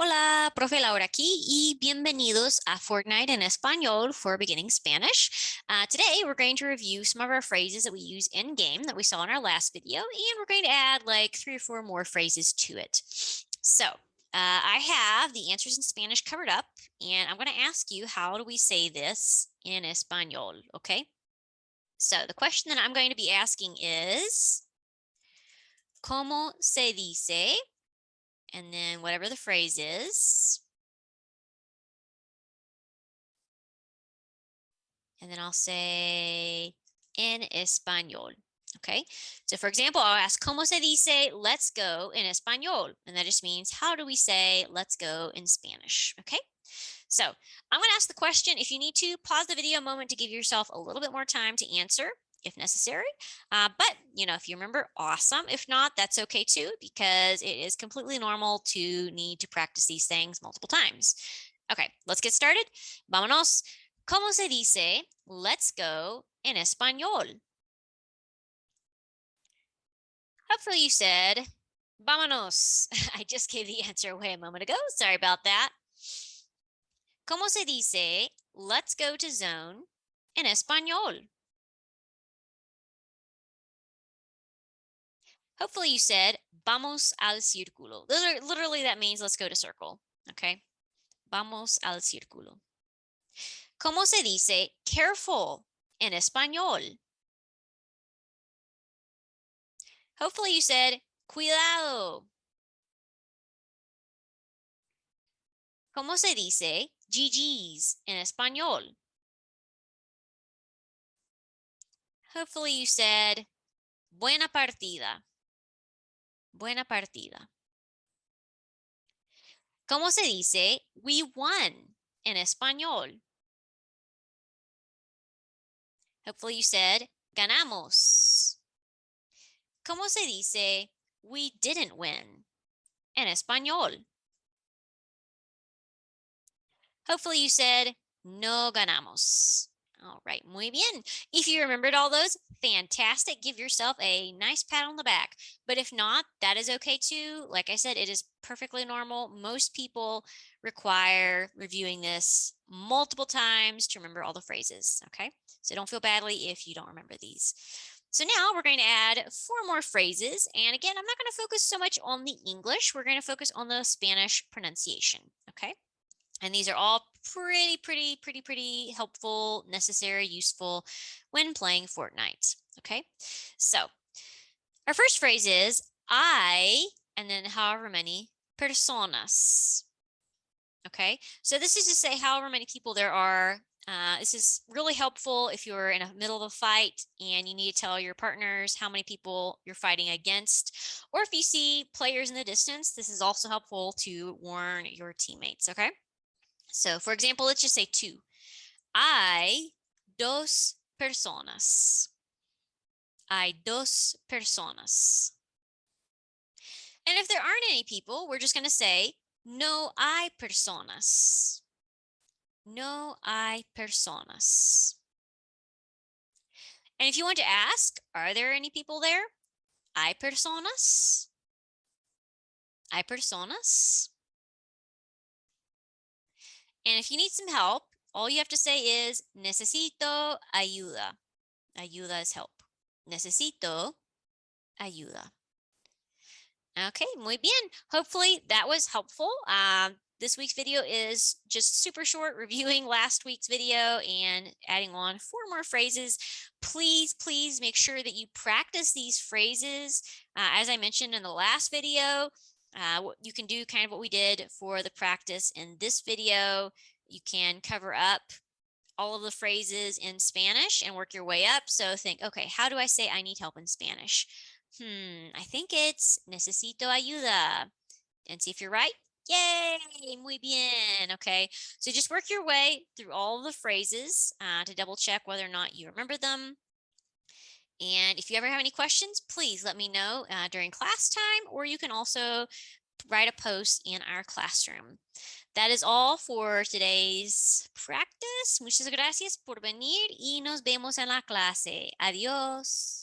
Hola, profe Laura aquí y bienvenidos a Fortnite en Español for Beginning Spanish. Today we're going to review some of our phrases that we use in game that we saw in our last video, and we're going to add like 3 or 4 more phrases to it. So I have the answers in Spanish covered up, and I'm going to ask you, how do we say this in Español? Okay. So the question that I'm going to be asking is, ¿cómo se dice? And then whatever the phrase is. And then I'll say en español. Okay. So for example, I'll ask, ¿cómo se dice let's go en español? And that just means, how do we say let's go in Spanish? Okay. So I'm going to ask the question. If you need to, pause the video a moment to give yourself a little bit more time to answer if necessary. But, if you remember, awesome. If not, that's okay too, because it is completely normal to need to practice these things multiple times. Okay, let's get started. Vámonos. ¿Cómo se dice let's go en español? Hopefully you said vámonos. I just gave the answer away a moment ago. Sorry about that. ¿Cómo se dice let's go to zone en español? Hopefully you said vamos al círculo. Literally that means let's go to circle. Okay. Vamos al círculo. ¿Cómo se dice careful en español? Hopefully you said cuidado. ¿Cómo se dice GG's en español? Hopefully you said buena partida. Buena partida. ¿Cómo se dice we won en español? Hopefully you said ganamos. ¿Cómo se dice we didn't win en español? Hopefully you said no ganamos. All right, muy bien. If you remembered all those, fantastic. Give yourself a nice pat on the back. But if not, that is okay too. Like I said, it is perfectly normal. Most people require reviewing this multiple times to remember all the phrases, okay? So don't feel badly if you don't remember these. So now we're going to add 4 more phrases. And again, I'm not going to focus so much on the English. We're going to focus on the Spanish pronunciation, okay? And these are all pretty helpful, necessary, useful when playing Fortnite. Okay, so our first phrase is I, and then however many personas. Okay, so this is to say however many people there are. This is really helpful if you're in the middle of a fight and you need to tell your partners how many people you're fighting against. Or if you see players in the distance, this is also helpful to warn your teammates. Okay. So for example, let's just say 2. Hay dos personas. Hay dos personas. And if there aren't any people, we're just going to say no hay personas. No hay personas. And if you want to ask, are there any people there? Hay personas. Hay personas. And if you need some help, all you have to say is necesito ayuda. Ayuda is help. Necesito ayuda. Okay, muy bien. Hopefully that was helpful. This week's video is just super short, reviewing last week's video and adding on 4 more phrases. Please make sure that you practice these phrases. As I mentioned in the last video, you can do kind of what we did for the practice in this video. You can cover up all of the phrases in Spanish and work your way up. So think, okay, how do I say I need help in Spanish? I think it's necesito ayuda. And see if you're right. Yay, muy bien. Okay, so just work your way through all of the phrases to double check whether or not you remember them. And if you ever have any questions, please let me know during class time, or you can also write a post in our classroom. That is all for today's practice. Muchas gracias por venir y nos vemos en la clase. Adiós.